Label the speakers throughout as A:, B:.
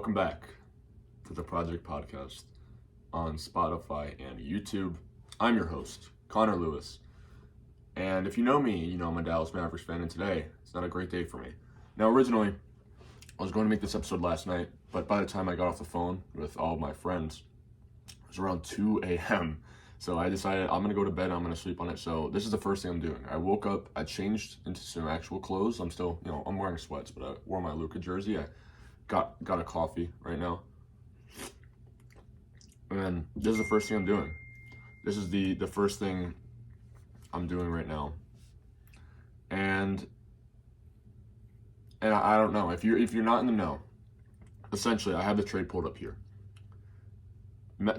A: Welcome back to the Project Podcast on Spotify and YouTube. I'm your host, Connor Lewis. And if you know me, you know I'm a Dallas Mavericks fan, and today it's not a great day for me. Now, originally, I was going to make this episode last night, but by the time I got off the phone with all of my friends, it was around 2 a.m. So I decided I'm going to go to bed, I'm going to sleep on it. So this is the first thing I'm doing. I woke up, I changed into some actual clothes. I'm still, I'm wearing sweats, but I wore my Luka jersey. I got a coffee right now. And this is the first thing I'm doing. This is the first thing I'm doing right now. And I don't know. If you're not in the know, essentially I have the trade pulled up here.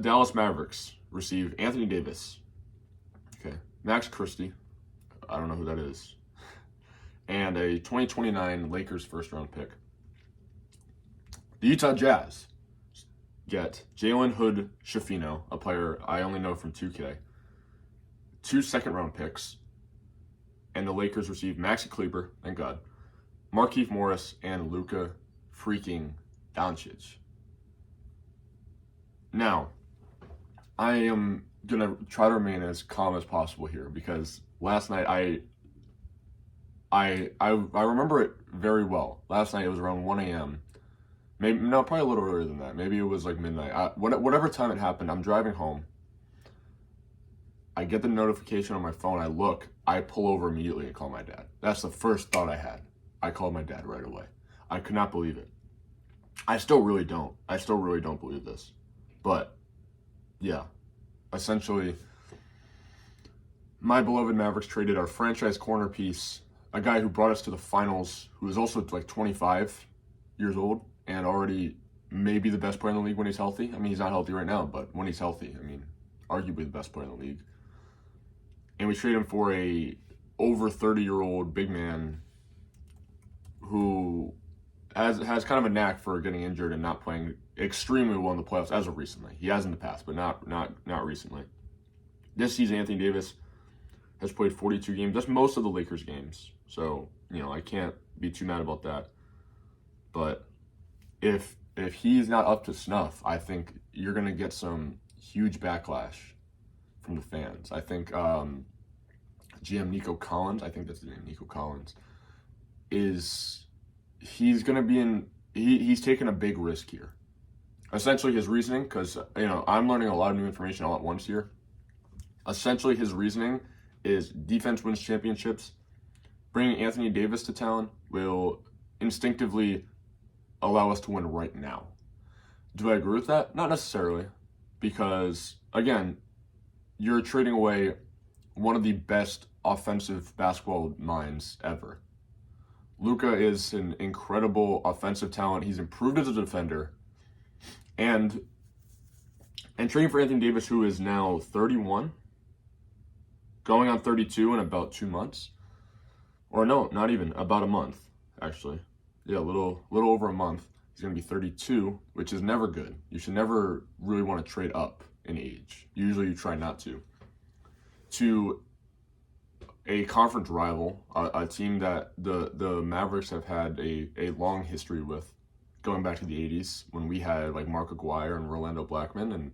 A: Dallas Mavericks receive Anthony Davis. Okay. Max Christie. I don't know who that is. And a 2029 Lakers first round pick. The Utah Jazz get Jalen Hood Schifino, a player I only know from 2K, 2 second-round picks, and the Lakers receive Maxi Kleber, thank God, Markieff Morris, and Luka freaking Doncic. Now, I am going to try to remain as calm as possible here because last night I remember it very well. Last night it was around 1 a.m., probably a little earlier than that. Maybe it was like midnight. Whatever time it happened, I'm driving home. I get the notification on my phone. I look. I pull over immediately and call my dad. That's the first thought I had. I called my dad right away. I could not believe it. I still really don't believe this. But, yeah. Essentially, my beloved Mavericks traded our franchise corner piece, a guy who brought us to the finals, who is also like 25 years old, and already maybe the best player in the league when he's healthy. I mean, he's not healthy right now, but when he's healthy, arguably the best player in the league. And we trade him for a over 30-year-old big man who has kind of a knack for getting injured and not playing extremely well in the playoffs as of recently. He has in the past, but not recently. This season, Anthony Davis has played 42 games. That's most of the Lakers games. So, I can't be too mad about that. But if he's not up to snuff, I think you're going to get some huge backlash from the fans. I think GM Nico Collins, I think that's the name, Nico Collins, he's going to be he's taking a big risk here. Essentially his reasoning, because, I'm learning a lot of new information all at once here. Essentially his reasoning is defense wins championships. Bringing Anthony Davis to town will instinctively allow us to win right now. Do I agree with that? Not necessarily, because, again, you're trading away one of the best offensive basketball minds ever. Luka is an incredible offensive talent. He's improved as a defender. And trading for Anthony Davis, who is now 31, going on 32 in about 2 months. Or no, not even, about a month, actually. Yeah, a little over a month. He's going to be 32, which is never good. You should never really want to trade up in age. Usually you try not to. To a conference rival, a team that the Mavericks have had a long history with, going back to the 80s when we had like Mark Aguirre and Rolando Blackman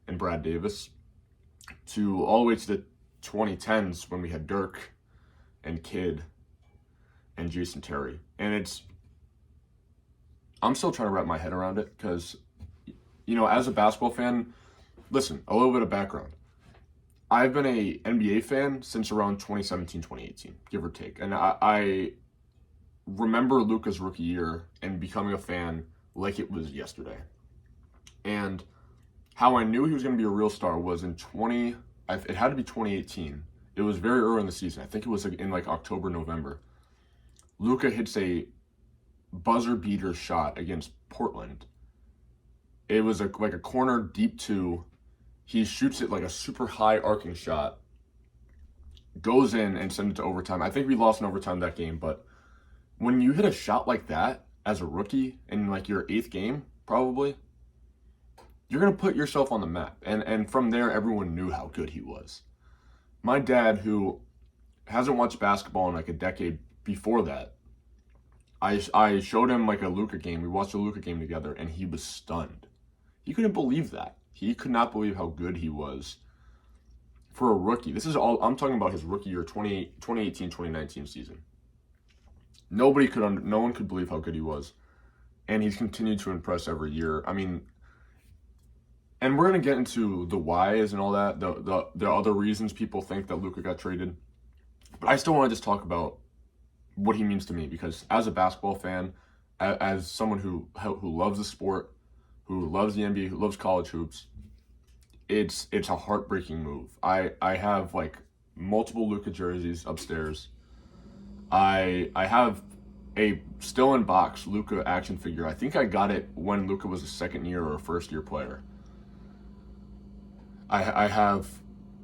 A: and Brad Davis, to all the way to the 2010s when we had Dirk and Kidd and Jason Terry. And I'm still trying to wrap my head around it because, as a basketball fan, listen, a little bit of background. I've been a NBA fan since around 2017, 2018, give or take. And I remember Luka's rookie year and becoming a fan like it was yesterday. And how I knew he was going to be a real star was it had to be 2018. It was very early in the season. I think it was in October, November. Luka hits a buzzer beater shot against Portland. It was like a corner deep 2. He shoots it like a super high arcing shot, goes in and sends it to overtime. I think we lost in overtime that game, but when you hit a shot like that as a rookie in your 8th game, probably, you're going to put yourself on the map. And from there, everyone knew how good he was. My dad, who hasn't watched basketball in a decade before that, I showed him like a Luka game. We watched a Luka game together, and he was stunned. He couldn't believe that. He could not believe how good he was for a rookie. This is all I'm talking about, his rookie year, 2018, 2019 season. No one could believe how good he was, and he's continued to impress every year. I mean, and we're gonna get into the whys and all that, the other reasons people think that Luka got traded. But I still want to just talk about what he means to me, because as a basketball fan, as someone who loves the sport, who loves the NBA, who loves college hoops, it's a heartbreaking move. I have like multiple Luka jerseys upstairs. I have a still in box Luka action figure. I think I got it when Luka was a second year or a first year player. I have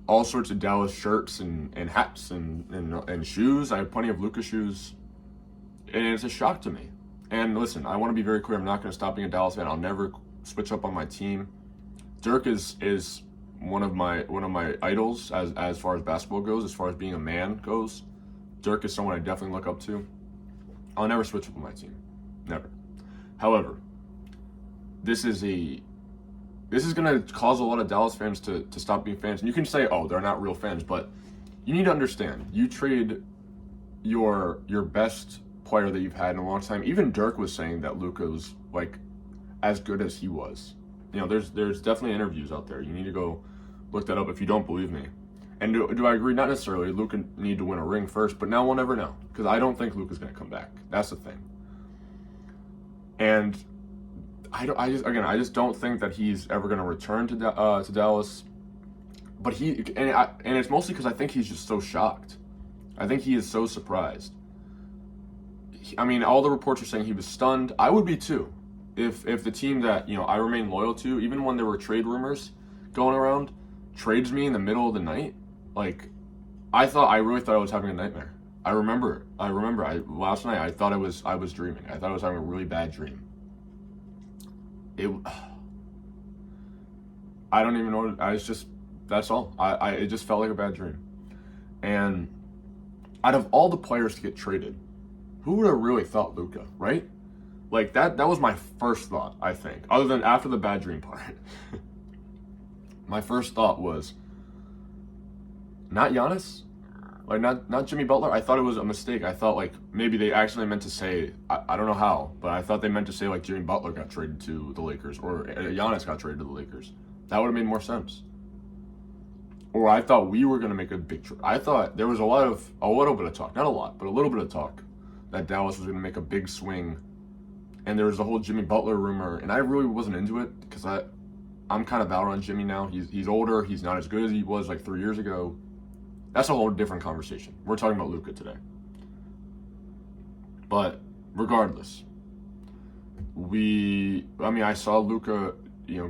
A: all sorts of Dallas shirts and hats and shoes. I have plenty of Luka shoes, and it's a shock to me. And listen, I want to be very clear. I'm not going to stop being a Dallas fan. I'll never switch up on my team. Dirk is one of my idols as far as basketball goes, as far as being a man goes. Dirk is someone I definitely look up to. I'll never switch up on my team, never. However, this is going to cause a lot of Dallas fans to stop being fans. And you can say, oh, they're not real fans, but you need to understand, you trade your best player that you've had in a long time. Even Dirk was saying that Luka was like as good as he was. You know, there's definitely interviews out there. You need to go look that up if you don't believe me. And do I agree? Not necessarily. Luka need to win a ring first, but now we'll never know, because I don't think Luka's going to come back. That's the thing. And I just don't think that he's ever going to return to Dallas. But and it's mostly because I think he's just so shocked. I think he is so surprised. I mean, all the reports are saying he was stunned. I would be too, if the team that I remain loyal to, even when there were trade rumors going around, trades me in the middle of the night. Like, I really thought I was having a nightmare. I remember last night I thought I was dreaming. I thought I was having a really bad dream. I don't even know. That's all. It just felt like a bad dream. And out of all the players to get traded, who would have really thought Luka, right? Like that was my first thought, I think. Other than after the bad dream part. My first thought was not Giannis, like not Jimmy Butler. I thought it was a mistake. I thought like maybe they actually meant to say, I don't know how, but I thought they meant to say like Jimmy Butler got traded to the Lakers or Giannis got traded to the Lakers. That would have made more sense. Or I thought we were going to make a big trade. I thought there was a little bit of talk, not a lot, but a little bit of talk that Dallas was going to make a big swing. And there was the whole Jimmy Butler rumor, and I really wasn't into it because I'm kind of out on Jimmy now. He's older. He's not as good as he was like 3 years ago. That's a whole different conversation. We're talking about Luka today. But regardless, I saw Luka,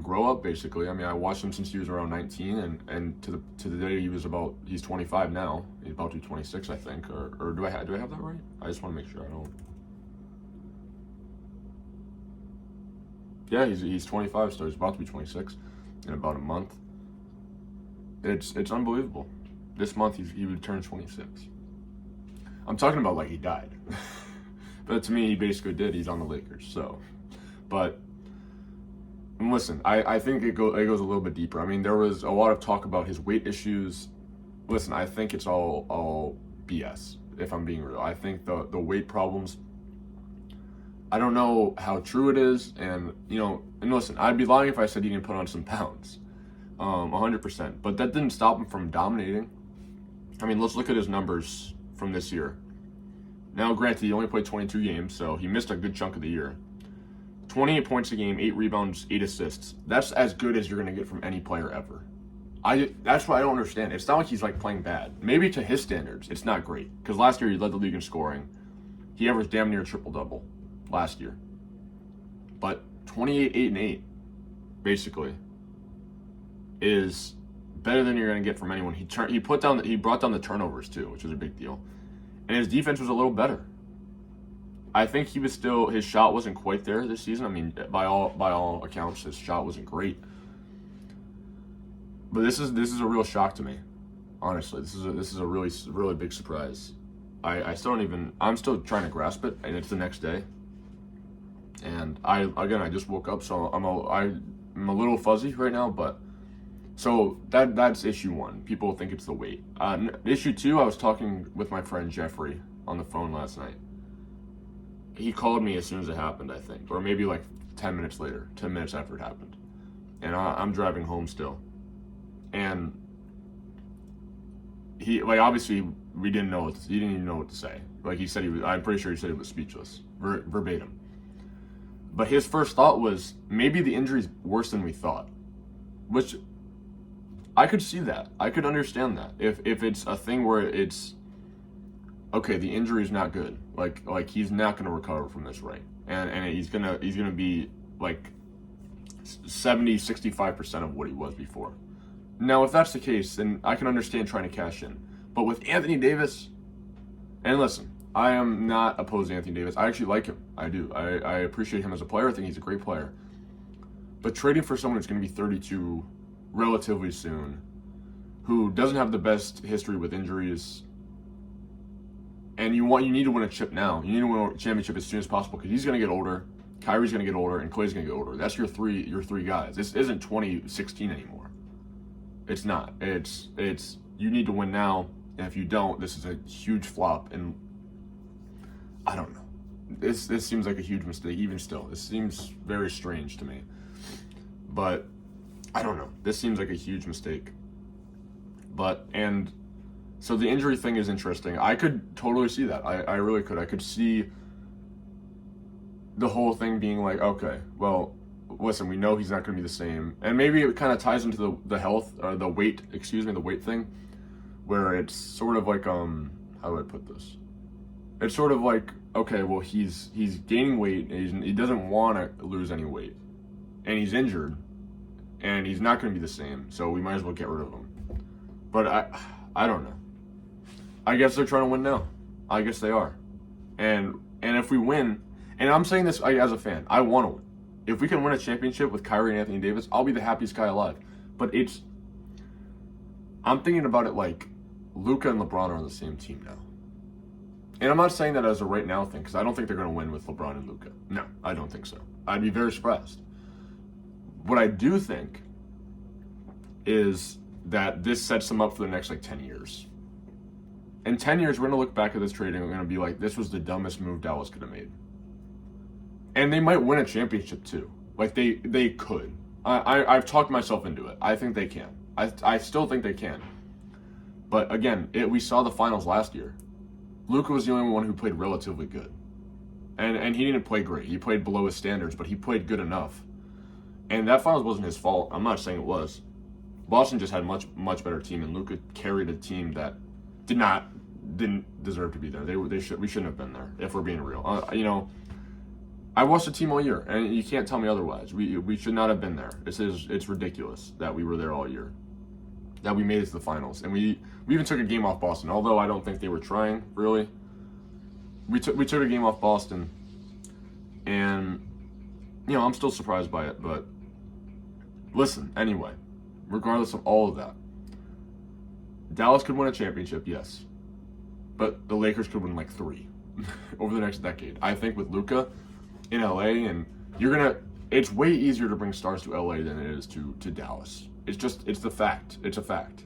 A: grow up basically. I mean, I watched him since he was around 19, and to the day he's 25 now. He's about to be 26, I think. Or do I have that right? I just want to make sure I don't. Yeah, he's 25, so he's about to be 26 in about a month. It's unbelievable. This month he would turn 26. I'm talking about like he died. But to me, he basically did. He's on the Lakers, so. But listen, I think it goes a little bit deeper. I mean, there was a lot of talk about his weight issues. Listen, I think it's all BS, if I'm being real. I think the weight problems, I don't know how true it is, and listen, I'd be lying if I said he didn't put on some pounds, 100%. But that didn't stop him from dominating. I mean, let's look at his numbers from this year. Now, granted, he only played 22 games, so he missed a good chunk of the year. 28 points a game, 8 rebounds, 8 assists. That's as good as you're going to get from any player ever. That's what I don't understand. It's not like he's like playing bad. Maybe to his standards, it's not great. Because last year he led the league in scoring. He averaged damn near triple-double last year. But 28, 8, and 8, basically, is better than you're going to get from anyone. He brought down the turnovers too, which was a big deal. And his defense was a little better. I think his shot wasn't quite there this season. I mean, by all accounts, his shot wasn't great. But this is a real shock to me. Honestly, this is a really, really big surprise. I still don't even, I'm still trying to grasp it, and it's the next day. And I just woke up, so I'm a little fuzzy right now, but so that's issue one. People think it's the weight. Issue two, I was talking with my friend Jeffrey on the phone last night. He called me as soon as it happened, I think, or maybe like 10 minutes later, 10 minutes after it happened. And I'm driving home still. And he, like, obviously he didn't even know what to say. Like, he said I'm pretty sure he said he was speechless, verbatim. But his first thought was, maybe the injury's worse than we thought. Which, I could see that. I could understand that. If it's a thing where it's, okay, the injury's not good. Like he's not going to recover from this, right? And he's gonna be like 65% of what he was before. Now, if that's the case, then I can understand trying to cash in. But with Anthony Davis, and listen, I am not opposed to Anthony Davis. I actually like him. I do. I appreciate him as a player. I think he's a great player. But trading for someone who's going to be 32 relatively soon, who doesn't have the best history with injuries, and you need to win a chip now. You need to win a championship as soon as possible because he's going to get older, Kyrie's going to get older, and Klay's going to get older. That's your three guys. This isn't 2016 anymore. It's not. It's you need to win now, and if you don't, this is a huge flop. And I don't know. This seems like a huge mistake. Even still, this seems very strange to me. But I don't know. This seems like a huge mistake. So the injury thing is interesting. I could totally see that. I really could. I could see the whole thing being like, okay, well, listen, we know he's not going to be the same. And maybe it kind of ties into the health, or the weight thing, where it's sort of like, how do I put this? It's sort of like, okay, well, he's gaining weight, and he doesn't want to lose any weight. And he's injured, and he's not going to be the same, so we might as well get rid of him. But I don't know. I guess they're trying to win now. I guess they are. And if we win, and I'm saying this as a fan, I want to win. If we can win a championship with Kyrie and Anthony Davis, I'll be the happiest guy alive. But I'm thinking about it like Luka and LeBron are on the same team now. And I'm not saying that as a right now thing, because I don't think they're going to win with LeBron and Luka. No, I don't think so. I'd be very surprised. What I do think is that this sets them up for the next 10 years. In 10 years, we're going to look back at this trade and we're going to be like, this was the dumbest move Dallas could have made. And they might win a championship too. They could. I've talked myself into it. I think they can. I still think they can. But again, we saw the finals last year. Luka was the only one who played relatively good. And he didn't play great. He played below his standards, but he played good enough. And that finals wasn't his fault. I'm not saying it was. Boston just had a much better team, and Luka carried a team that didn't deserve to be there. We shouldn't have been there, if we're being real. I watched the team all year, and you can't tell me otherwise. We should not have been there. It's ridiculous that we were there all year, that we made it to the finals, and we even took a game off Boston. Although I don't think they were trying really. We took a game off Boston, and I'm still surprised by it. But listen, anyway, regardless of all of that, Dallas could win a championship, yes, but the Lakers could win 3 over the next decade. I think with Luka in LA, and it's way easier to bring stars to LA than it is to Dallas. It's the fact. It's a fact.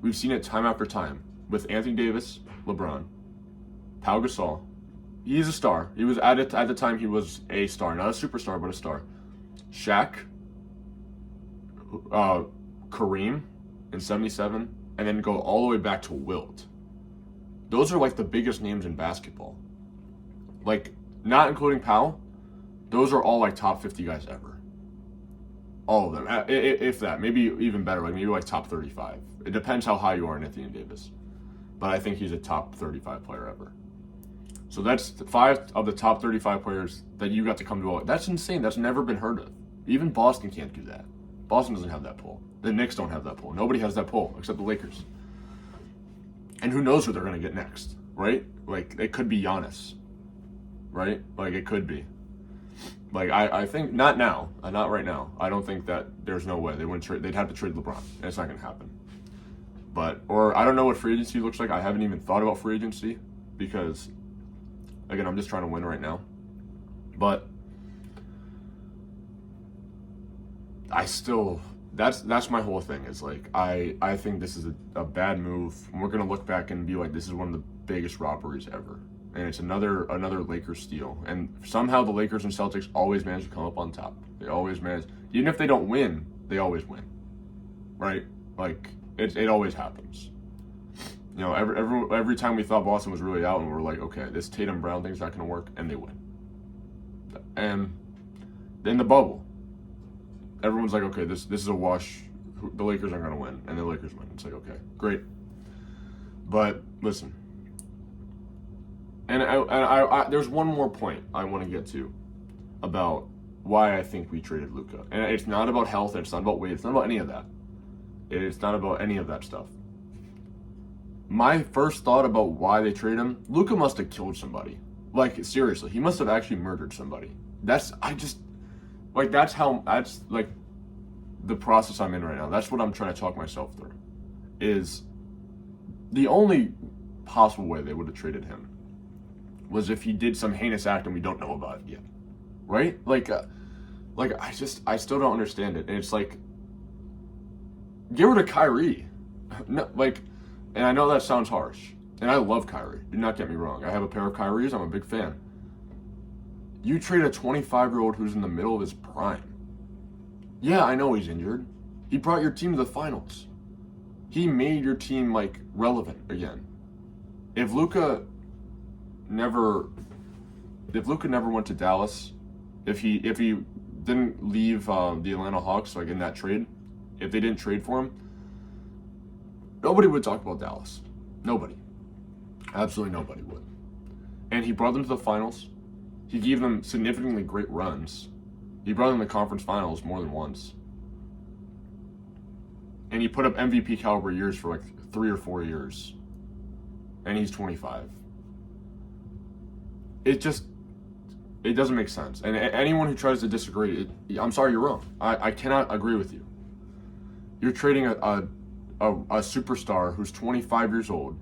A: We've seen it time after time with Anthony Davis, LeBron, Pau Gasol. He's a star. He was at the time he was a star, not a superstar, but a star. Shaq, Kareem in '77, and then go all the way back to Wilt. Those are the biggest names in basketball. Not including Powell, those are all top 50 guys ever. All of them, if that, maybe even better, maybe top 35. It depends how high you are in Anthony Davis, but I think he's a top 35 player ever. So that's 5 of the top 35 players that you got to come to. That's insane. That's never been heard of. Even Boston can't do that. Boston doesn't have that pull. The Knicks don't have that pull. Nobody has that pull except the Lakers. And who knows who they're going to get next, right? It could be Giannis, right? It could be. I think not now, not right now. I don't think that there's no way they'd have to trade LeBron. And it's not going to happen. Or I don't know what free agency looks like. I haven't even thought about free agency. because, again, I'm just trying to win right now. But I still, that's my whole thing. Is like, I think this is a bad move. And we're gonna look back and be like, this is one of the biggest robberies ever. And it's another Lakers steal. And somehow the Lakers and Celtics always manage to come up on top. They always manage, even if they don't win, they always win, right? Like, it always happens. You know, every time we thought Boston was really out, and we're like, okay, this Tatum Brown thing's not going to work, and they win. And in the bubble, everyone's like, okay, this is a wash. The Lakers aren't going to win, and the Lakers win. It's like, okay, great. But listen, and I there's one more point I want to get to about why I think we traded Luka, and it's not about health, it's not about weight, it's not about any of that. It's not about any of that stuff. My first thought about why they traded him, Luka must have killed somebody. Like, seriously, he must have actually murdered somebody. That's like the process I'm in right now. That's what I'm trying to talk myself through. Is the only possible way they would have traded him was if he did some heinous act and we don't know about it yet. Right? Like I still don't understand it. And it's like, get rid of Kyrie. No, like, and I know that sounds harsh. And I love Kyrie. Do not get me wrong. I have a pair of Kyries. I'm a big fan. You trade a 25-year-old who's in the middle of his prime. Yeah, I know he's injured. He brought your team to the finals. He made your team, like, relevant again. If Luka never went to Dallas, if he didn't leave the Atlanta Hawks, like, in that trade, if they didn't trade for him, nobody would talk about Dallas. Nobody. Absolutely nobody would. And he brought them to the finals. He gave them significantly great runs. He brought them to the conference finals more than once. And he put up MVP caliber years for like 3 or 4 years. And he's 25. It doesn't make sense. And anyone who tries to disagree, I'm sorry, you're wrong. I cannot agree with you. You're trading a superstar who's 25 years old,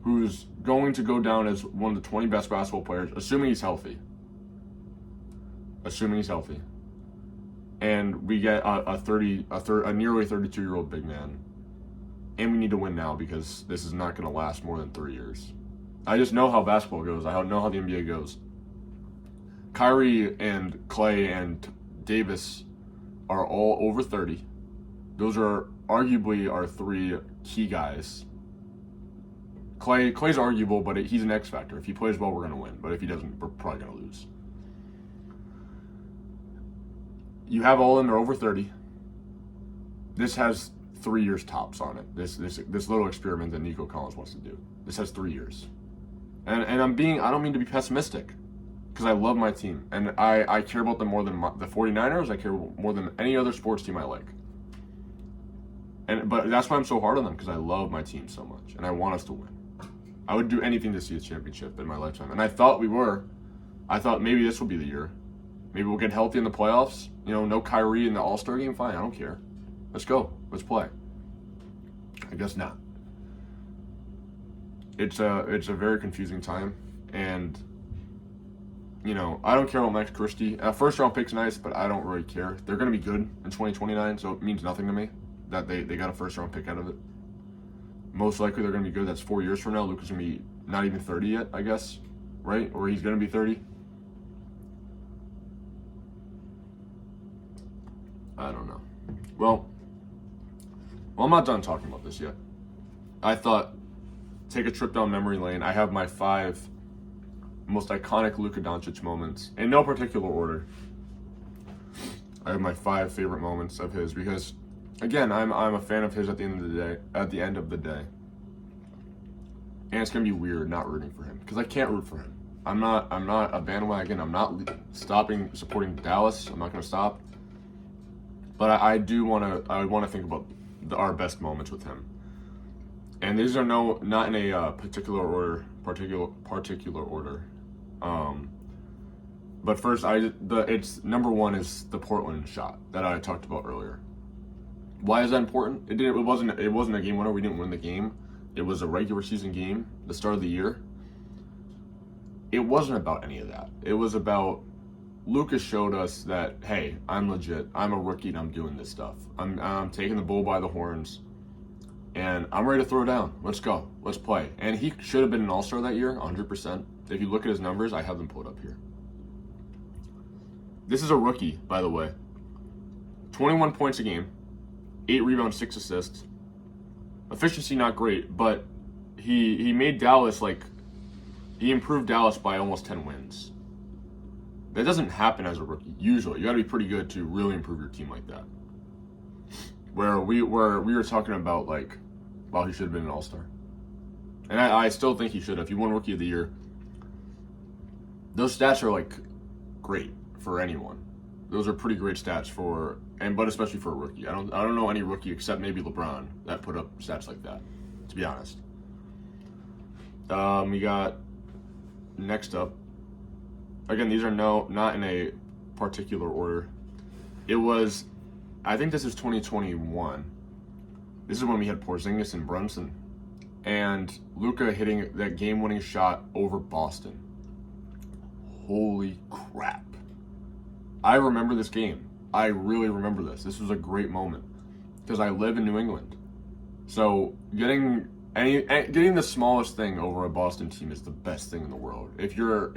A: who's going to go down as one of the 20 best basketball players, assuming he's healthy. And we get a nearly 32-year-old big man. And we need to win now because this is not going to last more than 3 years. I just know how basketball goes. I know how the NBA goes. Kyrie and Clay and Davis are all over 30. Those are arguably our 3 key guys. Clay's arguable, but he's an X factor. If he plays well, we're going to win. But if he doesn't, we're probably going to lose. You have all of them, they're over 30. This has 3 years tops on it. This little experiment that Nico Collins wants to do. This has 3 years. And I don't mean to be pessimistic, because I love my team. And I care about them more than the 49ers. I care more than any other sports team I like. But that's why I'm so hard on them, because I love my team so much. And I want us to win. I would do anything to see a championship in my lifetime. And I thought we were. I thought maybe this will be the year. Maybe we'll get healthy in the playoffs. You know, no Kyrie in the All-Star game. Fine, I don't care. Let's go. Let's play. I guess not. It's a very confusing time. And, you know, I don't care about Max Christie. First round pick's nice, but I don't really care. They're going to be good in 2029, so it means nothing to me that they got a first round pick out of it. Most likely they're going to be good. That's 4 years from now. Luka's going to be not even 30 yet, I guess. Right? Or he's going to be 30. I don't know. Well, I'm not done talking about this yet. I thought, take a trip down memory lane. I have my 5 most iconic Luka Doncic moments in no particular order. I have my 5 favorite moments of his because, again, I'm a fan of his at the end of the day. And it's gonna be weird not rooting for him because I can't root for him. I'm not a bandwagon. I'm not stopping supporting Dallas. I'm not gonna stop. But I want to think about our best moments with him. And these are not in a particular order. But first, it's number 1 is the Portland shot that I talked about earlier. Why is that important? It wasn't a game winner. We didn't win the game. It was a regular season game, the start of the year. it wasn't about any of that. It was about Luka showed us that, hey, I'm legit. I'm a rookie and I'm doing this stuff. I'm taking the bull by the horns and I'm ready to throw down. Let's go. Let's play. And he should have been an all-star that year, 100%. If you look at his numbers, I have them pulled up here. This is a rookie, by the way. 21 points a game, 8 rebounds, 6 assists. Efficiency not great, but he made Dallas he improved Dallas by almost 10 wins. That doesn't happen as a rookie. Usually, you got to be pretty good to really improve your team like that. Where we were talking about well, he should have been an all-star, and I still think he should have. He won Rookie of the Year. Those stats are great for anyone. Those are pretty great stats but especially for a rookie. I don't know any rookie except maybe LeBron that put up stats like that, to be honest. We got next up. Again, these are not in a particular order. I think this is 2021. This is when we had Porzingis and Brunson, and Luka hitting that game-winning shot over Boston. Holy crap. I remember this game. I really remember this. This was a great moment because I live in New England. So getting the smallest thing over a Boston team is the best thing in the world. If you're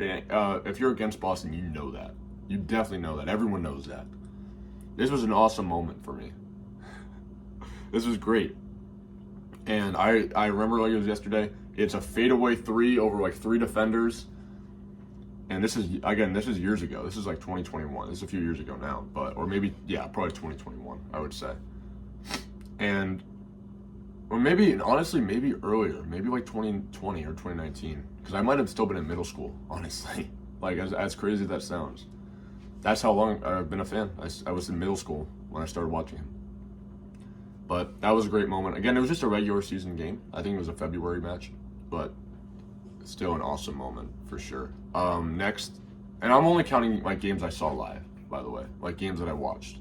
A: against Boston, you know that. You definitely know that. Everyone knows that. This was an awesome moment for me. This was great. And I remember like it was yesterday. It's a fadeaway 3 over 3 defenders. And this is years ago. This is 2021. This is a few years ago now, probably 2021, I would say. Or maybe earlier, maybe 2020 or 2019, because I might have still been in middle school, honestly. As crazy as that sounds. That's how long I've been a fan. I was in middle school when I started watching him. But that was a great moment. Again, it was just a regular season game. I think it was a February match, but still an awesome moment for sure. Next, and I'm only counting games I saw live, by the way, games that I watched,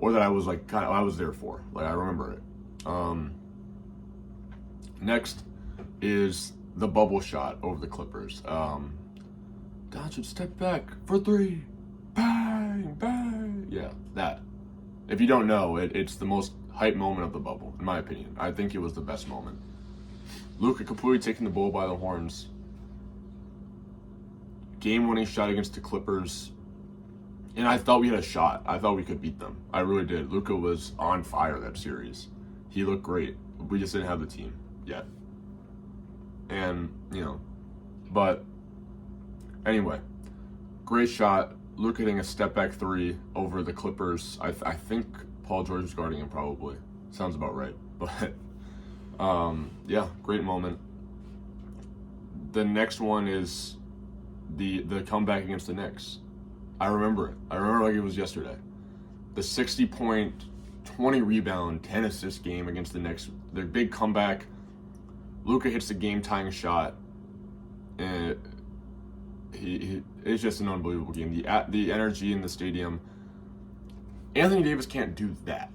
A: or that I was I was there for. I remember it. Next is the bubble shot over the Clippers. Doncic step back for 3, bang, bang. Yeah, that. If you don't know, it's the most hype moment of the bubble, in my opinion. I think it was the best moment. Luka completely taking the bull by the horns. Game-winning shot against the Clippers. And I thought we had a shot. I thought we could beat them. I really did. Luka was on fire that series. He looked great. We just didn't have the team yet. And, but anyway, great shot. Luka hitting a step-back 3 over the Clippers. I think Paul George was guarding him probably. Sounds about right. But yeah, great moment. The next one is the comeback against the Knicks. I remember it. I remember like it was yesterday. The 60-point, 20 rebound, 10 assist game against the Knicks. Their big comeback. Luka hits the game-tying shot, and it's just an unbelievable game. The energy in the stadium. Anthony Davis can't do that,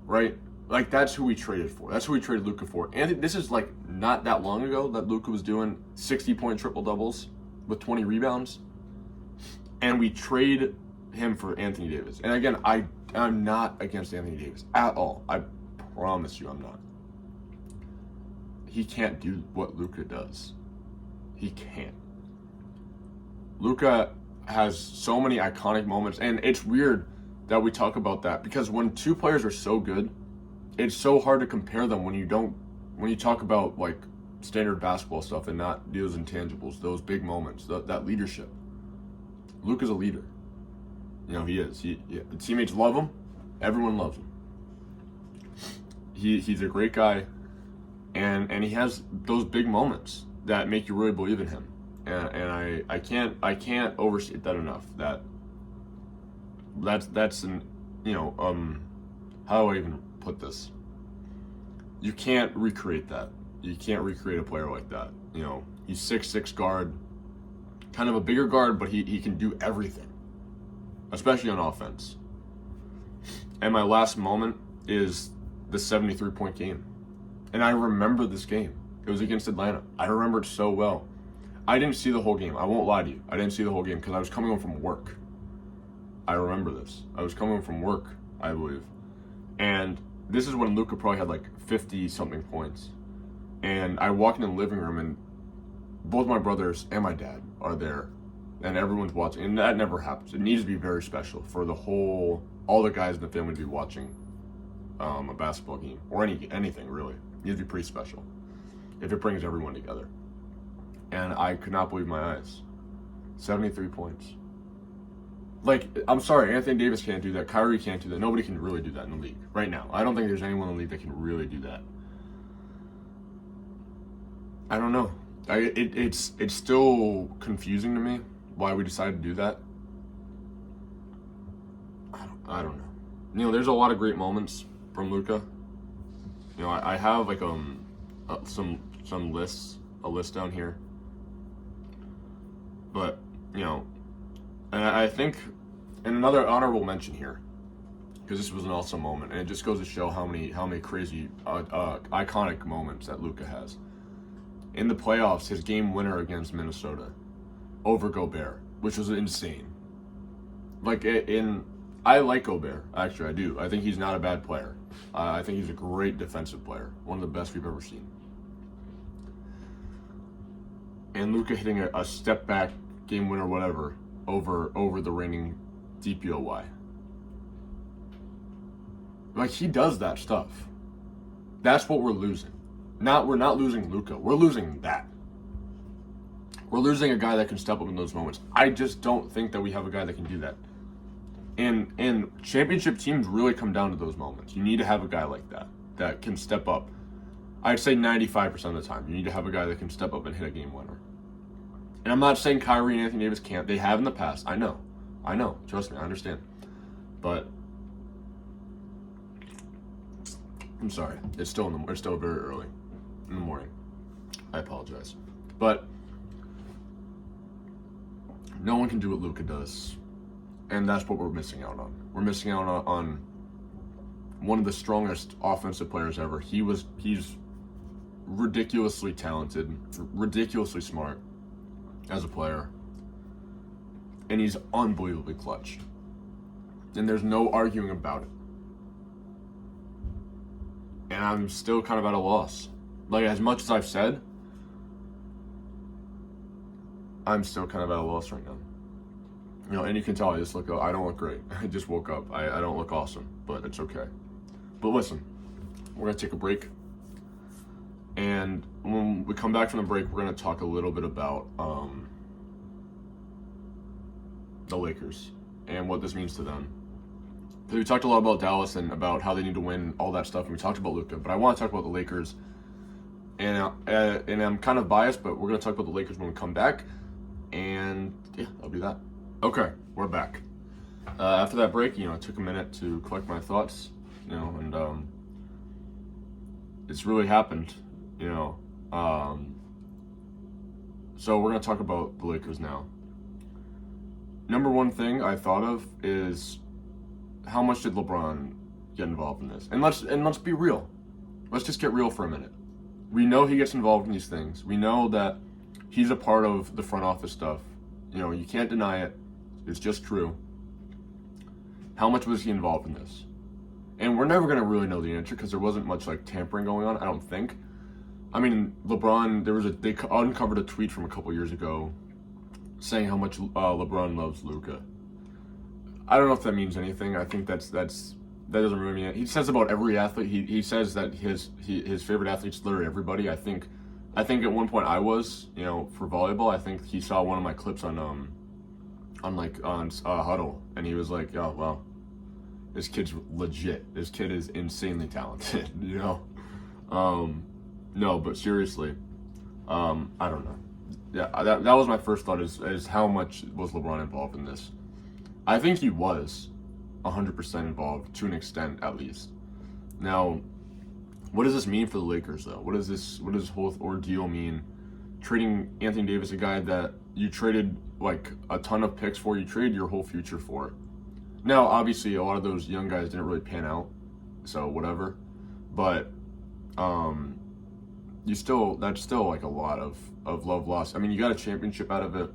A: right? That's who we traded for. That's who we traded Luka for. And this is not that long ago that Luka was doing 60-point triple-doubles with 20 rebounds. And we trade him for Anthony Davis. And again, I'm not against Anthony Davis at all. I promise you I'm not. He can't do what Luka does. He can't. Luka has so many iconic moments, and it's weird that we talk about that because when two players are so good, it's so hard to compare them when you talk about standard basketball stuff and not those intangibles, those big moments, that leadership. Luka's a leader. He is. The teammates love him. Everyone loves him. He's a great guy, and he has those big moments that make you really believe in him. And I can't overstate that enough. That's an how do I even put this? You can't recreate that. You can't recreate a player like that. He's 6'6" guard, kind of a bigger guard, but he can do everything, especially on offense. And my last moment is the 73-point game. And I remember this game. It was against Atlanta. I remember it so well. I didn't see the whole game. I won't lie to you. I didn't see the whole game because I was coming home from work. I remember this. I was coming home from work, I believe. And this is when Luka probably had like 50-something points. And I walk into the living room and both my brothers and my dad are there. And everyone's watching. And that never happens. It needs to be very special for all the guys in the family to be watching a basketball game. Or anything, really. It needs to be pretty special. If it brings everyone together. And I could not believe my eyes. 73 points. Like, I'm sorry, Anthony Davis can't do that. Kyrie can't do that. Nobody can really do that in the league right now. I don't think there's anyone in the league that can really do that. I don't know. It's still confusing to me why we decided to do that. I don't know. You know, there's a lot of great moments from Luka. You know, I have like some lists, a list down here. But, you know, and I think, and another honorable mention here, because this was an awesome moment, and it just goes to show how many crazy, iconic moments that Luka has. In the playoffs, his game winner against Minnesota, over Gobert, which was insane. Like I like Gobert, actually, I do. I think he's not a bad player. I think he's a great defensive player, one of the best we've ever seen. And Luka hitting a step back game winner, whatever, over the reigning DPOY. Like, he does that stuff. That's what we're losing. We're not losing Luka. We're losing that. We're losing a guy that can step up in those moments. I just don't think that we have a guy that can do that. And championship teams really come down to those moments. You need to have a guy like that can step up. I'd say 95% of the time, you need to have a guy that can step up and hit a game winner. And I'm not saying Kyrie and Anthony Davis can't. They have in the past. I know. Trust me, I understand. But I'm sorry. It's still very early in the morning. I apologize. But no one can do what Luka does. And that's what we're missing out on. We're missing out on one of the strongest offensive players ever. He's ridiculously talented, ridiculously smart as a player, and he's unbelievably clutch. And there's no arguing about it. And I'm still kind of at a loss. Like, as much as I've said, I'm still kind of at a loss right now. You know, and you can tell I don't look great. I just woke up. I don't look awesome, but it's okay. But listen, we're going to take a break. And when we come back from the break, we're going to talk a little bit about the Lakers and what this means to them. Because we talked a lot about Dallas and about how they need to win, all that stuff, and we talked about Luka. But I want to talk about the Lakers. And I'm kind of biased, but we're going to talk about the Lakers when we come back. And yeah, I'll do that. Okay, we're back. After that break, you know, it took a minute to collect my thoughts, you know, and it's really happened. You know, so we're going to talk about the Lakers now. Number one thing I thought of is how much did LeBron get involved in this? And let's be real. Let's just get real for a minute. We know he gets involved in these things. We know that he's a part of the front office stuff. You know, you can't deny it. It's just true. How much was he involved in this? And we're never going to really know the answer because there wasn't much like tampering going on, I don't think. I mean, LeBron, they uncovered a tweet from a couple years ago saying how much LeBron loves Luka. I don't know if that means anything. I think that doesn't really mean it. He says about every athlete. He says that his favorite athlete's literally everybody. I think at one point I was, you know, for volleyball. I think he saw one of my clips on Huddle, and he was like, "Oh well, this kid's legit. This kid is insanely talented." You know. No, but seriously, I don't know. Yeah, that was my first thought is how much was LeBron involved in this? I think he was 100% involved to an extent, at least. Now, what does this mean for the Lakers, though? What does this whole ordeal mean? Trading Anthony Davis, a guy that you traded like a ton of picks for, you traded your whole future for. Now, obviously, a lot of those young guys didn't really pan out, so whatever. But that's still like a lot of love lost. I mean, you got a championship out of it,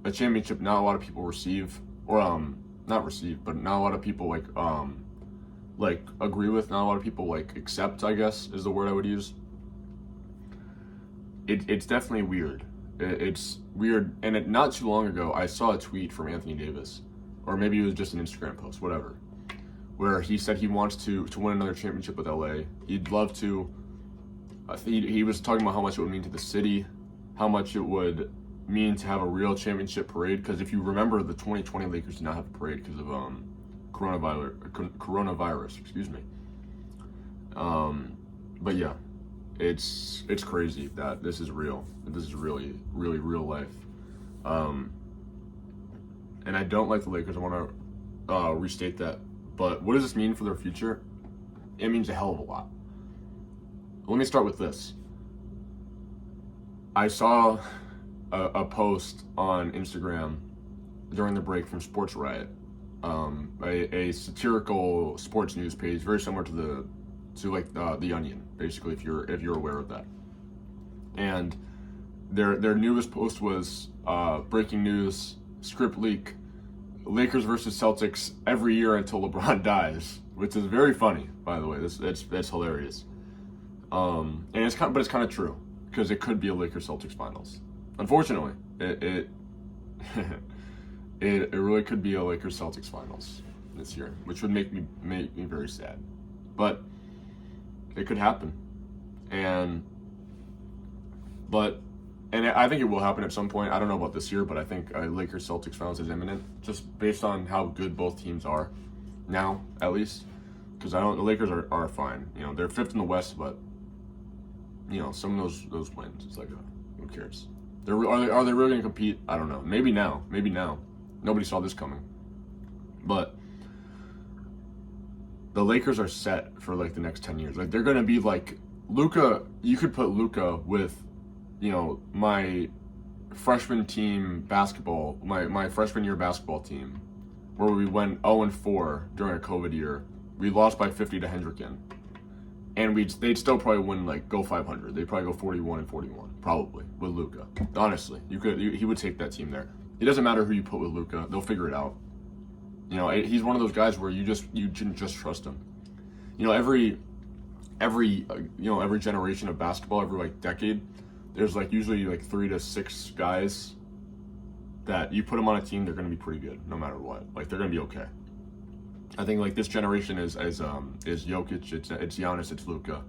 A: a championship not a lot of people receive, or not receive, but not a lot of people like agree with, not a lot of people like accept, I guess is the word I would use. It's definitely weird. It's weird, and not too long ago, I saw a tweet from Anthony Davis, or maybe it was just an Instagram post, whatever, where he said he wants to win another championship with LA. He'd love to. He was talking about how much it would mean to the city, how much it would mean to have a real championship parade. Because if you remember, the 2020 Lakers did not have a parade because of coronavirus. Excuse me. But yeah, it's crazy that this is real. This is really, really real life. And I don't like the Lakers. I want to restate that. But what does this mean for their future? It means a hell of a lot. Let me start with this. I saw a post on Instagram during the break from Sports Riot, a satirical sports news page, very similar to the Onion, basically, if you're aware of that. And their newest post was breaking news, script leak, Lakers versus Celtics every year until LeBron dies, which is very funny, by the way. That's hilarious. And it's kind of true, because it could be a Lakers Celtics finals. Unfortunately, it really could be a Lakers Celtics finals this year, which would make me very sad. But it could happen, and I think it will happen at some point. I don't know about this year, but I think Lakers Celtics finals is imminent, just based on how good both teams are now, at least. Because the Lakers are fine. You know, they're fifth in the West, but you know, some of those wins, it's like, who cares? Are they really going to compete? I don't know. Maybe now. Nobody saw this coming. But the Lakers are set for like the next 10 years. Like, they're going to be like Luka. You could put Luka with, you know, my freshman team basketball, my freshman year basketball team, where we went 0-4 during a COVID year. We lost by 50 to Hendricken. And they'd still probably win, like, go 500. They'd probably go 41-41, probably, with Luka. Honestly, he would take that team there. It doesn't matter who you put with Luka; they'll figure it out. You know, he's one of those guys where you can just trust him. You know, every generation of basketball, every like decade, there's like usually like 3 to 6 guys that you put them on a team, they're going to be pretty good no matter what. Like, they're going to be okay. I think like this generation is Jokic, it's Giannis, it's Luka,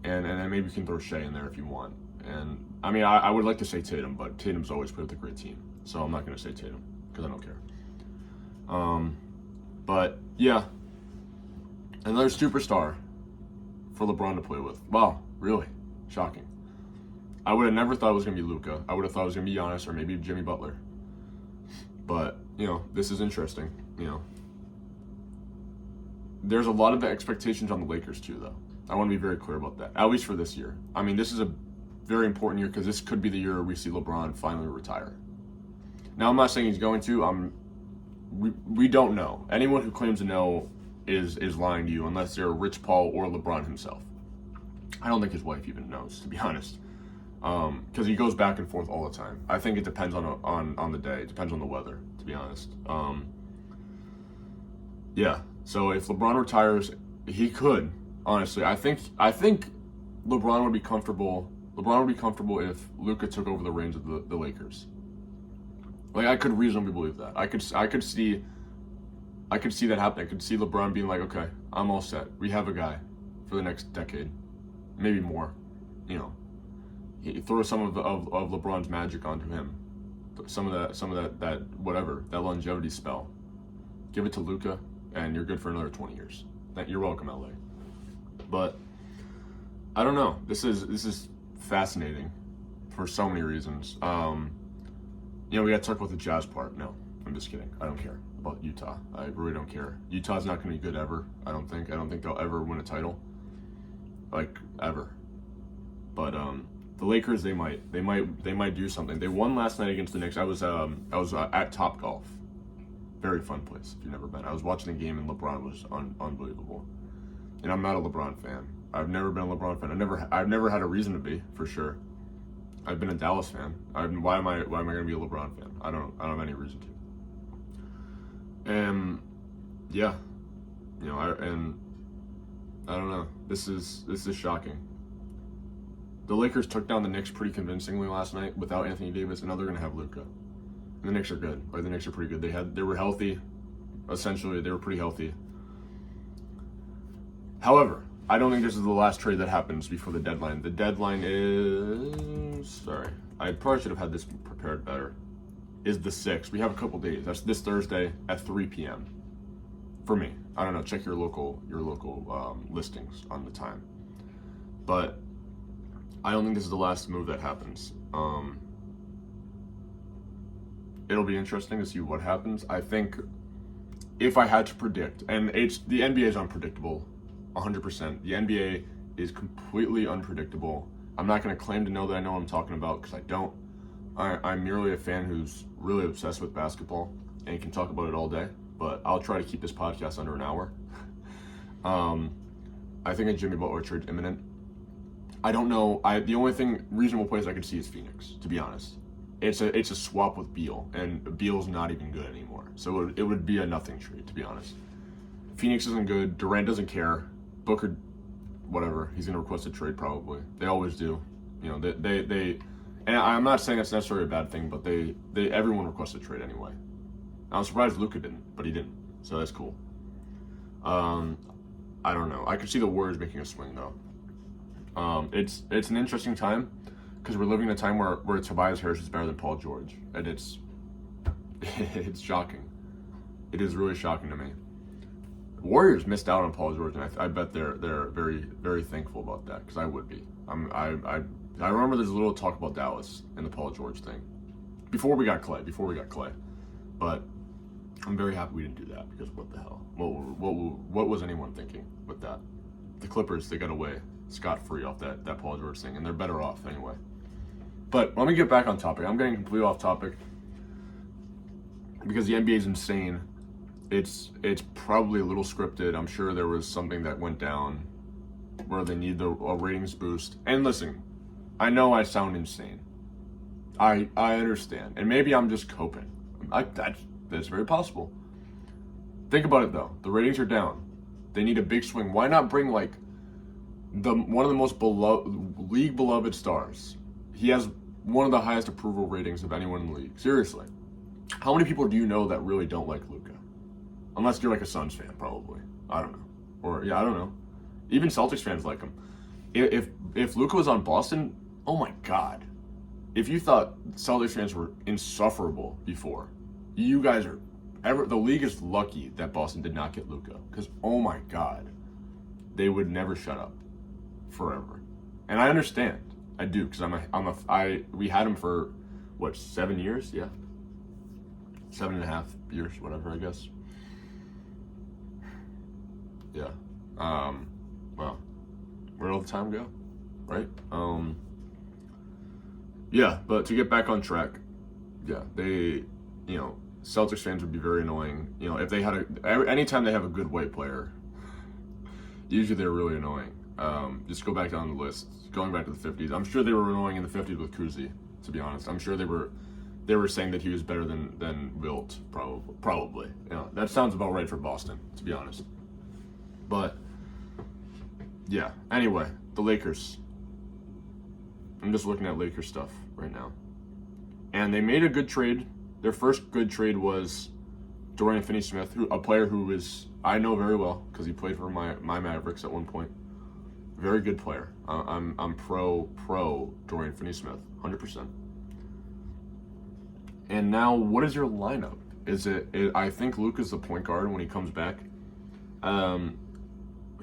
A: and then maybe you can throw Shea in there if you want. And I mean, I would like to say Tatum, but Tatum's always put with a great team, so I'm not going to say Tatum because I don't care. But yeah, another superstar for LeBron to play with. Wow, really shocking. I would have never thought it was going to be Luka. I would have thought it was going to be Giannis or maybe Jimmy Butler. But you know, this is interesting. You know. There's a lot of expectations on the Lakers too, though. I want to be very clear about that, at least for this year. I mean, this is a very important year because this could be the year we see LeBron finally retire. Now, I'm not saying he's going to. We don't know. Anyone who claims to know is lying to you, unless they're Rich Paul or LeBron himself. I don't think his wife even knows, to be honest, because he goes back and forth all the time. I think it depends on the day. It depends on the weather, to be honest. Yeah. So if LeBron retires, he could, honestly. I think LeBron would be comfortable. LeBron would be comfortable if Luka took over the reins of the Lakers. Like, I could reasonably believe that. I could see that happening. I could see LeBron being like, okay, I'm all set. We have a guy for the next decade, maybe more. You know, he throw some of LeBron's magic onto him, some of that longevity spell. Give it to Luka. And you're good for another 20 years. You're welcome, LA. But I don't know. This is fascinating for so many reasons. You know, we got to talk about the Jazz part. No, I'm just kidding. I don't care about Utah. I really don't care. Utah's not going to be good ever. I don't think they'll ever win a title, like ever. But the Lakers, they might do something. They won last night against the Knicks. I was at Topgolf. Very fun place if you've never been. I was watching the game and LeBron was unbelievable. And I'm not a LeBron fan. I've never been a LeBron fan. I've never had a reason to be, for sure. I've been a Dallas fan. Why am I going to be a LeBron fan? I don't have any reason to. And yeah, you know, I don't know. This is shocking. The Lakers took down the Knicks pretty convincingly last night without Anthony Davis, and now they're going to have Luka. And the Knicks are good. Like, the Knicks are pretty good. They were healthy. Essentially, they were pretty healthy. However, I don't think this is the last trade that happens before the deadline. The deadline is... Sorry. I probably should have had this prepared better. Is the 6th. We have a couple days. That's this Thursday at 3 p.m. For me. I don't know. Check your local listings on the time. But I don't think this is the last move that happens. It'll be interesting to see what happens. I think if I had to predict, and the NBA is unpredictable, 100%. The NBA is completely unpredictable. I'm not going to claim to know that I know what I'm talking about, because I don't. I'm merely a fan who's really obsessed with basketball and can talk about it all day, but I'll try to keep this podcast under an hour. I think a Jimmy Butler trade's imminent. I don't know. The only reasonable place I could see is Phoenix, to be honest. It's a swap with Beal, and Beal's not even good anymore. So it would be a nothing trade, to be honest. Phoenix isn't good. Durant doesn't care. Booker, whatever. He's gonna request a trade probably. They always do. You know, they and I'm not saying that's necessarily a bad thing, but everyone requests a trade anyway. I'm surprised Luka didn't, but he didn't. So that's cool. I don't know. I could see the Warriors making a swing though. It's an interesting time, because we're living in a time where Tobias Harris is better than Paul George, and it's shocking. It is really shocking to me. The Warriors missed out on Paul George, and I bet they're very, very thankful about that, because I would be. I remember there's a little talk about Dallas and the Paul George thing before we got Clay, but I'm very happy we didn't do that, because what the hell? What was anyone thinking with that? The Clippers, they got away scot-free off that Paul George thing, and they're better off anyway. But let me get back on topic. I'm getting completely off topic because the NBA is insane. It's probably a little scripted. I'm sure there was something that went down where they need a ratings boost. And listen, I know I sound insane. I understand, and maybe I'm just coping. That's very possible. Think about it though. The ratings are down. They need a big swing. Why not bring like one of the most league beloved stars? He has one of the highest approval ratings of anyone in the league. Seriously. How many people do you know that really don't like Luka? Unless you're like a Suns fan, probably. I don't know. Or I don't know. Even Celtics fans like him. If Luka was on Boston, oh my God. If you thought Celtics fans were insufferable before, you guys are the league is lucky that Boston did not get Luka, because oh my God, they would never shut up forever. And I understand. I do, because we had him for what, 7 years? Yeah. 7.5 years, whatever, I guess. Yeah. Well, where'd all the time go? Right? Yeah, but to get back on track, yeah, Celtics fans would be very annoying. If they had anytime they have a good white player, usually they're really annoying. Just go back down the list. Going back to the 50s, I'm sure they were annoying in the 50s with Kuzi, to be honest. I'm sure they were saying that he was better than Wilt, probably. That sounds about right for Boston, to be honest. But yeah, anyway, the Lakers. I'm just looking at Lakers stuff right now. And they made a good trade. Their first good trade was Dorian Finney-Smith, a player who I know very well, because he played for my Mavericks at one point. Very good player. I'm pro Dorian Finney-Smith, 100%. And now, what is your lineup? I think Luka's the point guard when he comes back.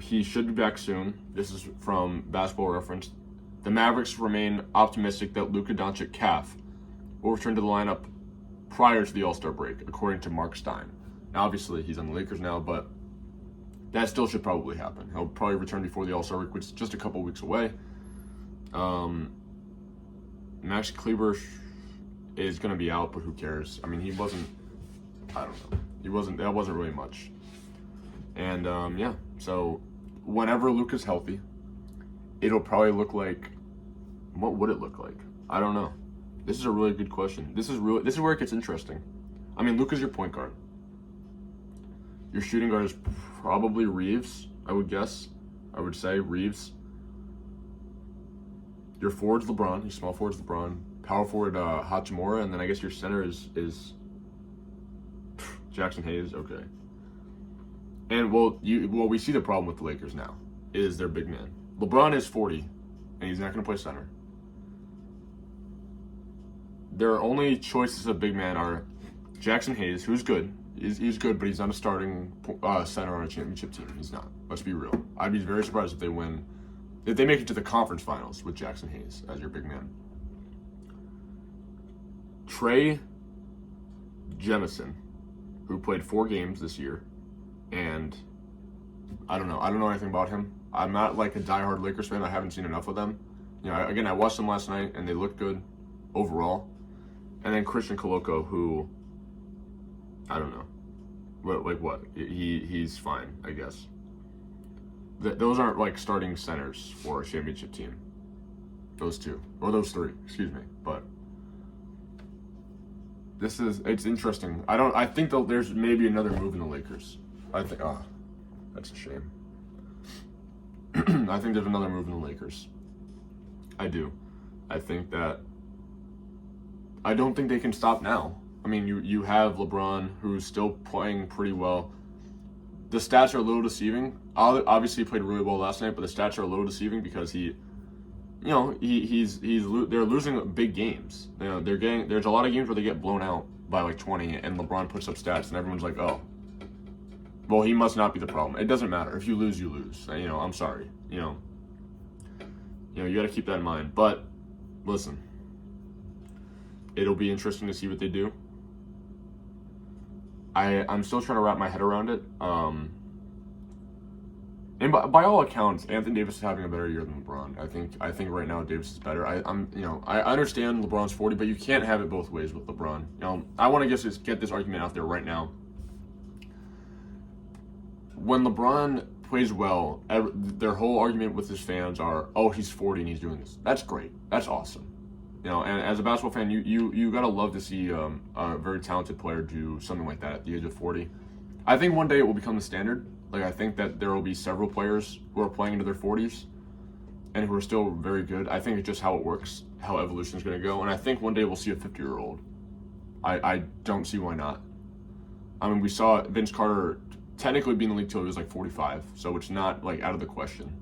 A: He should be back soon. This is from Basketball Reference. The Mavericks remain optimistic that Luka Doncic calf will return to the lineup prior to the All-Star break, according to Mark Stein. Now, obviously, he's on the Lakers now, but that still should probably happen. He'll probably return before the All-Star break, which is just a couple weeks away. Max Kleber is going to be out, but who cares? I mean, that wasn't really much. And, yeah, so whenever Luka's healthy, it'll probably look like, what would it look like? I don't know. This is a really good question. This is where it gets interesting. I mean, Luka's your point guard. Your shooting guard is probably Reeves, I would guess. I would say Reeves. Your forward's LeBron. Your small forward's LeBron. Power forward Hachimura, and then I guess your center is Jackson Hayes. Okay. And we see the problem with the Lakers now is their big man. LeBron is 40, and he's not going to play center. Their only choices of big man are Jackson Hayes, who's good. He's good, but he's not a starting center on a championship team. He's not. Let's be real. I'd be very surprised if they win. If they make it to the conference finals with Jackson Hayes as your big man. Trey Jemison, who played 4 games this year, and I don't know anything about him. I'm not like a diehard Lakers fan. I haven't seen enough of them. Again, I watched them last night, and they looked good overall. And then Christian Koloko, who, I don't know. What? He's fine, I guess. Those aren't like starting centers for a championship team. Those 2. Or those 3, excuse me. But it's interesting. I think there's maybe another move in the Lakers. That's a shame. I think there's another move in the Lakers. I do. I don't think they can stop now. I mean, you have LeBron, who's still playing pretty well. The stats are a little deceiving. Obviously, he played really well last night, but the stats are a little deceiving because they're losing big games. There's a lot of games where they get blown out by like 20, and LeBron puts up stats, and everyone's like, oh, well, he must not be the problem. It doesn't matter. If you lose, you lose. I'm sorry. You got to keep that in mind. But listen, it'll be interesting to see what they do. I'm still trying to wrap my head around it. And by all accounts, Anthony Davis is having a better year than LeBron. I think right now Davis is better. I understand LeBron's 40, but you can't have it both ways with LeBron. I want to get this argument out there right now. When LeBron plays well, their whole argument with his fans are, oh, he's 40 and he's doing this. That's great. That's awesome. And as a basketball fan, you gotta love to see a very talented player do something like that at the age of 40. I think one day it will become the standard. Like, I think that there will be several players who are playing into their 40s and who are still very good. I think it's just how it works, how evolution is going to go. And I think one day we'll see a 50-year-old. I don't see why not. I mean, we saw Vince Carter technically be in the league till he was like 45, so it's not like out of the question.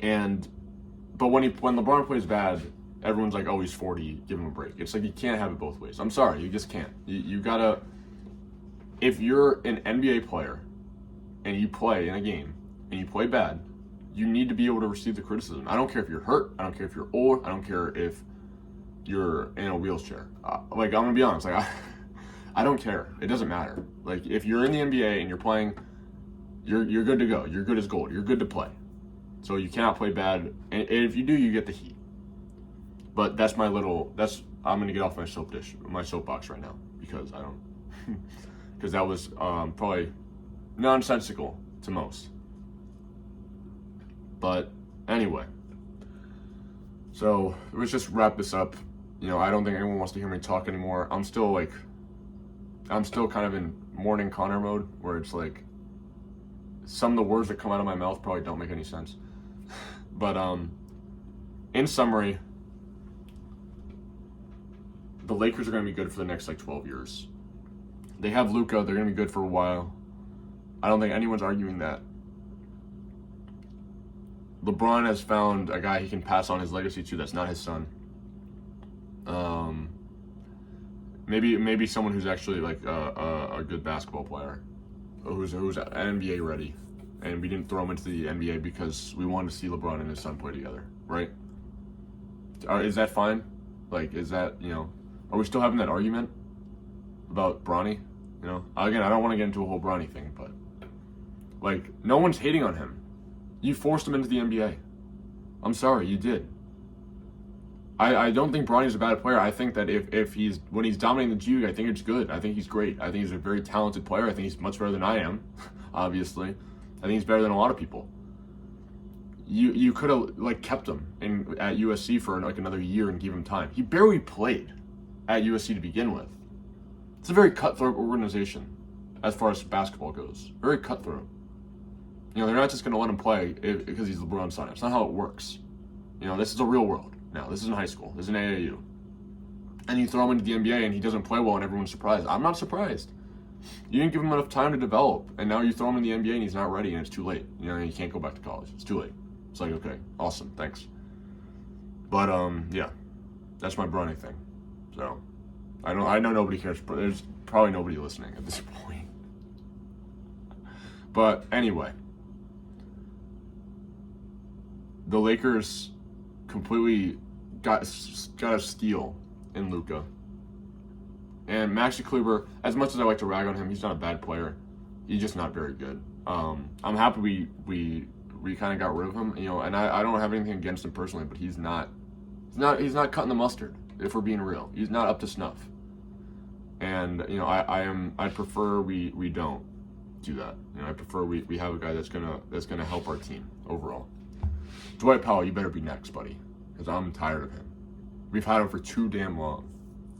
A: But when LeBron plays bad, everyone's like, oh, he's 40, give him a break. It's like you can't have it both ways. I'm sorry, you just can't. You gotta. If you're an NBA player and you play in a game and you play bad, you need to be able to receive the criticism. I don't care if you're hurt. I don't care if you're old. I don't care if you're in a wheelchair. I'm gonna be honest. I don't care. It doesn't matter. Like, if you're in the NBA and you're playing, you're good to go. You're good as gold. You're good to play. So you cannot play bad. And if you do, you get the heat. But I'm gonna get off my soapbox right now because I don't. Because that was probably nonsensical to most. But anyway, so let's just wrap this up. I don't think anyone wants to hear me talk anymore. I'm still kind of in mourning Connor mode, where it's like some of the words that come out of my mouth probably don't make any sense. But in summary, the Lakers are going to be good for the next 12 years. They have Luka. They're going to be good for a while. I don't think anyone's arguing that. LeBron has found a guy he can pass on his legacy to that's not his son. Maybe someone who's actually like a good basketball player, who's NBA ready, and we didn't throw him into the NBA because we wanted to see LeBron and his son play together, right? Is that fine? Like, is that, are we still having that argument about Bronny? Again, I don't want to get into a whole Bronny thing, but no one's hating on him. You forced him into the NBA. I'm sorry, you did. I don't think Bronny's a bad player. I think that when he's dominating the G League, I think it's good. I think he's great. I think he's a very talented player. I think he's much better than I am, obviously. I think he's better than a lot of people. you could have like kept him at USC for like another year and give him time. He barely played at USC to begin with. It's a very cutthroat organization as far as basketball goes. Very cutthroat. You know, they're not just going to let him play because he's LeBron's son. It's not how it works. You know, this is the real world now. This isn't high school. This is an AAU. And you throw him into the NBA and he doesn't play well and everyone's surprised. I'm not surprised. You didn't give him enough time to develop, and now you throw him in the NBA and he's not ready and it's too late. You know, he can't go back to college. It's too late. It's like, okay, awesome, thanks. But yeah, that's my Bronny thing. So I know nobody cares, but there's probably nobody listening at this point. But anyway, the Lakers completely got a steal in Luka. And Maxi Kleber, as much as I like to rag on him, he's not a bad player. He's just not very good. I'm happy we kind of got rid of him, you know, and I don't have anything against him personally, but he's not cutting the mustard, if we're being real. He's not up to snuff. And, you know, I prefer we don't do that. You know, I prefer we have a guy that's gonna help our team overall. Dwight Powell, you better be next, buddy, because I'm tired of him. We've had him for too damn long.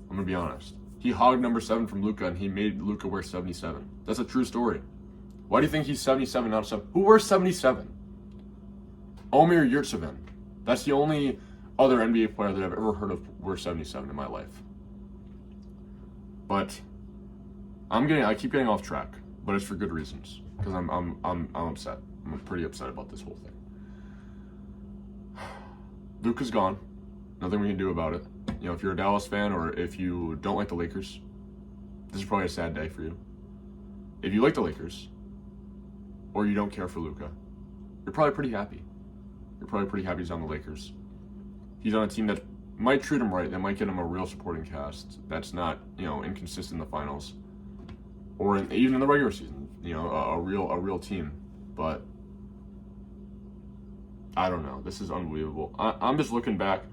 A: I'm gonna be honest. He hogged number 7 from Luka, and he made Luka wear 77. That's a true story. Why do you think he's 77, not 7? Who wears 77? Omer Yurtseven. That's the only other NBA player that I've ever heard of wear 77 in my life. But I keep getting off track, but it's for good reasons. Because I'm upset. I'm pretty upset about this whole thing. Luka's gone. Nothing we can do about it. You know, if you're a Dallas fan or if you don't like the Lakers, this is probably a sad day for you. If you like the Lakers or you don't care for Luka, you're probably pretty happy. You're probably pretty happy he's on the Lakers. He's on a team that might treat him right, that might get him a real supporting cast that's not, you know, inconsistent in the finals or even in the regular season, you know, a real team. But I don't know. This is unbelievable. I'm just looking back.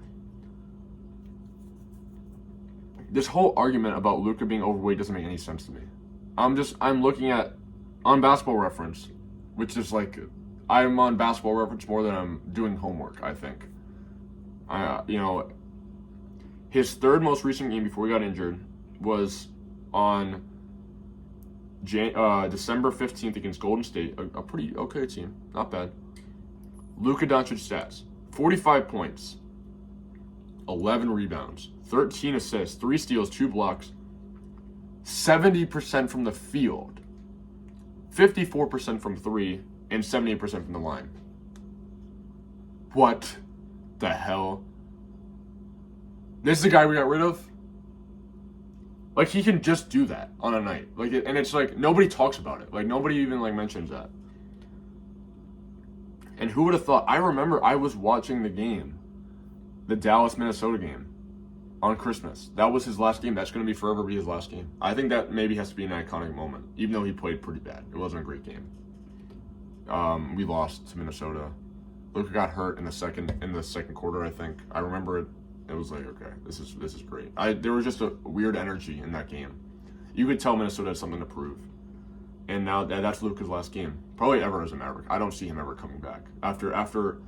A: This whole argument about Luka being overweight doesn't make any sense to me. I'm looking at on Basketball Reference, which is like I'm on Basketball Reference more than I'm doing homework, I think. You know, his third most recent game before he got injured was on December 15th against Golden State, a pretty okay team, not bad. Luka Doncic stats: 45 points, 11 rebounds, 13 assists, 3 steals, 2 blocks, 70% from the field, 54% from 3, and 78% from the line. What the hell? This is the guy we got rid of? Like, he can just do that on a night. Like, and it's like, nobody talks about it. Like, nobody even, like, mentions that. And who would have thought? I remember I was watching the game, the Dallas-Minnesota game, on Christmas. That was his last game. That's going to be forever be his last game. I think that maybe has to be an iconic moment, even though he played pretty bad. It wasn't a great game. We lost to Minnesota. Luka got hurt in the second quarter, I think. I remember it. It was like, okay, this is great. There was just a weird energy in that game. You could tell Minnesota had something to prove. And now that's Luka's last game, probably ever as a Maverick. I don't see him ever coming back after.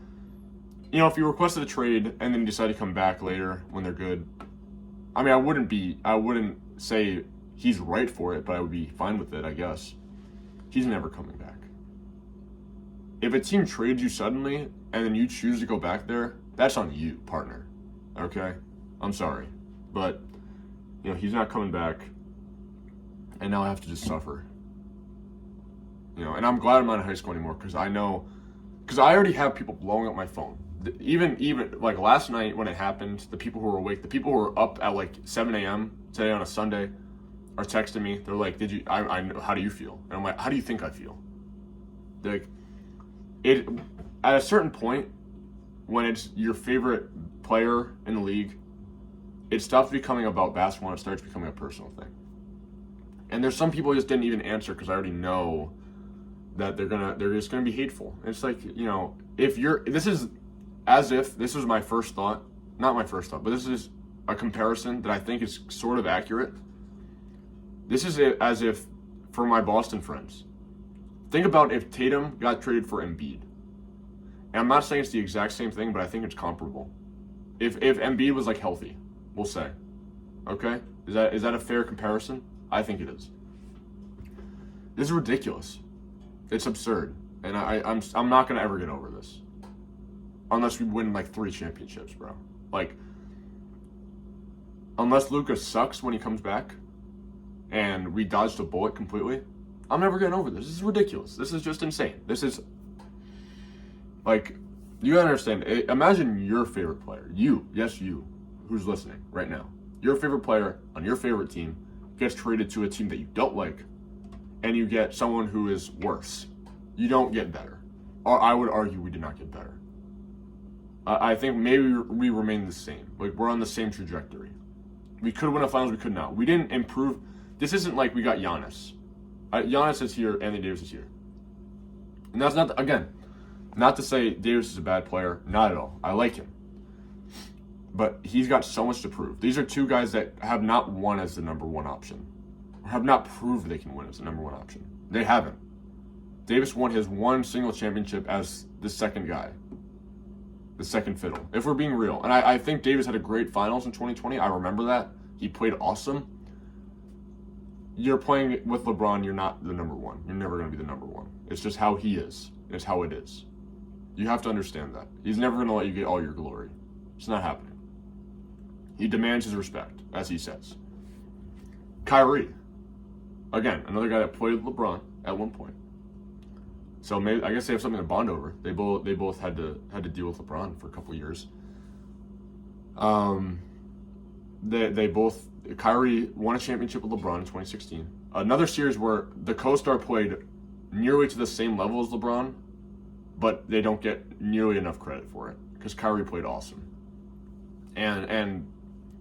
A: You know, if you requested a trade and then you decide to come back later when they're good, I mean, I wouldn't say he's right for it, but I would be fine with it, I guess. He's never coming back. If a team trades you suddenly and then you choose to go back there, that's on you, partner. Okay? I'm sorry. But, you know, he's not coming back, and now I have to just suffer. You know, and I'm glad I'm not in high school anymore because I already have people blowing up my phone. Even like last night when it happened, the people who were awake, the people who were up at like 7 a.m. today on a Sunday are texting me. They're like, how do you feel? And I'm like, how do you think I feel? Like, at a certain point, when it's your favorite player in the league, it stops becoming about basketball and it starts becoming a personal thing. And there's some people who just didn't even answer because I already know that they're just gonna be hateful. And it's like, you know, this was my first thought, not my first thought, but this is a comparison that I think is sort of accurate. This is as if, for my Boston friends, think about if Tatum got traded for Embiid. And I'm not saying it's the exact same thing, but I think it's comparable. If Embiid was like healthy, we'll say. Okay? Is that a fair comparison? I think it is. This is ridiculous. It's absurd. And I'm not gonna ever get over this. Unless we win like 3 championships, bro. Like, unless Luka sucks when he comes back and we dodged a bullet completely, I'm never getting over this. This is ridiculous. This is just insane. This is, like, you gotta understand. Imagine your favorite player. You, yes, you, who's listening right now. Your favorite player on your favorite team gets traded to a team that you don't like, and you get someone who is worse. You don't get better. Or I would argue we did not get better. I think maybe we remain the same. Like, we're on the same trajectory. We could win a finals, we could not. We didn't improve. This isn't like we got Giannis. Giannis is here, Anthony Davis is here. And that's not, again, not to say Davis is a bad player. Not at all. I like him. But he's got so much to prove. These are 2 guys that have not won as the number 1 option. Or have not proved they can win as the number 1 option. They haven't. Davis won his 1 single championship as the second guy. The second fiddle, if we're being real. And I think Davis had a great finals in 2020. I remember that. He played awesome. You're playing with LeBron, you're not the number 1. You're never going to be the number 1. It's just how he is. It's how it is. You have to understand that. He's never going to let you get all your glory. It's not happening. He demands his respect, as he says. Kyrie. Again, another guy that played with LeBron at one point. So maybe, I guess they have something to bond over. They both had to deal with LeBron for a couple years. They both, Kyrie won a championship with LeBron in 2016. Another series where the co-star played nearly to the same level as LeBron, but they don't get nearly enough credit for it because Kyrie played awesome. And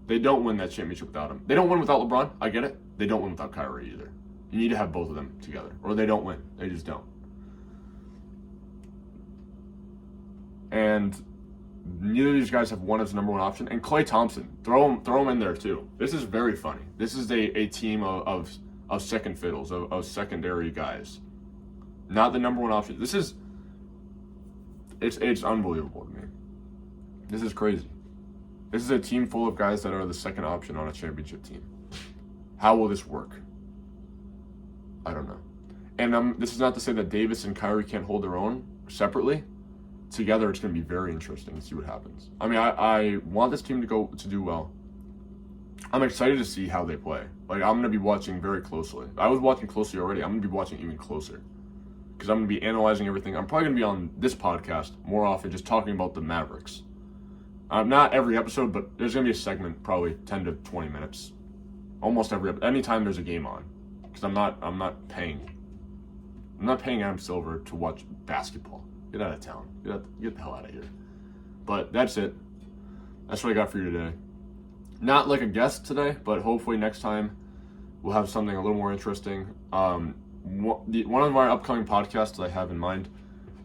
A: they don't win that championship without him. They don't win without LeBron. I get it. They don't win without Kyrie either. You need to have both of them together, or they don't win. They just don't. And neither of these guys have won as the number 1 option. And Klay Thompson, throw him in there too. This is very funny. This is a team of second fiddles, of secondary guys. Not the number 1 option. It's unbelievable to me. This is crazy. This is a team full of guys that are the second option on a championship team. How will this work? I don't know. And this is not to say that Davis and Kyrie can't hold their own separately. Together, it's going to be very interesting to see what happens. I mean, I want this team to do well. I'm excited to see how they play. Like, I'm going to be watching very closely. I was watching closely already. I'm going to be watching even closer because I'm going to be analyzing everything. I'm probably going to be on this podcast more often, just talking about the Mavericks. Not every episode, but there's going to be a segment, probably 10 to 20 minutes, almost anytime there's a game on, because I'm not paying Adam Silver to watch basketball. Get out of town. Get the hell out of here. But that's it. That's what I got for you today. Not like a guest today, but hopefully next time we'll have something a little more interesting. One of my upcoming podcasts that I have in mind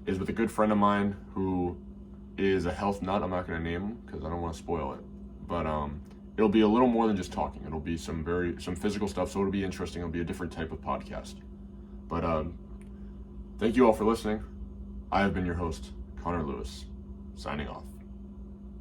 A: is with a good friend of mine who is a health nut. I'm not going to name him because I don't want to spoil it. But it'll be a little more than just talking. It'll be some physical stuff, so it'll be interesting. It'll be a different type of podcast. But thank you all for listening. I have been your host, Connor Lewis, signing off.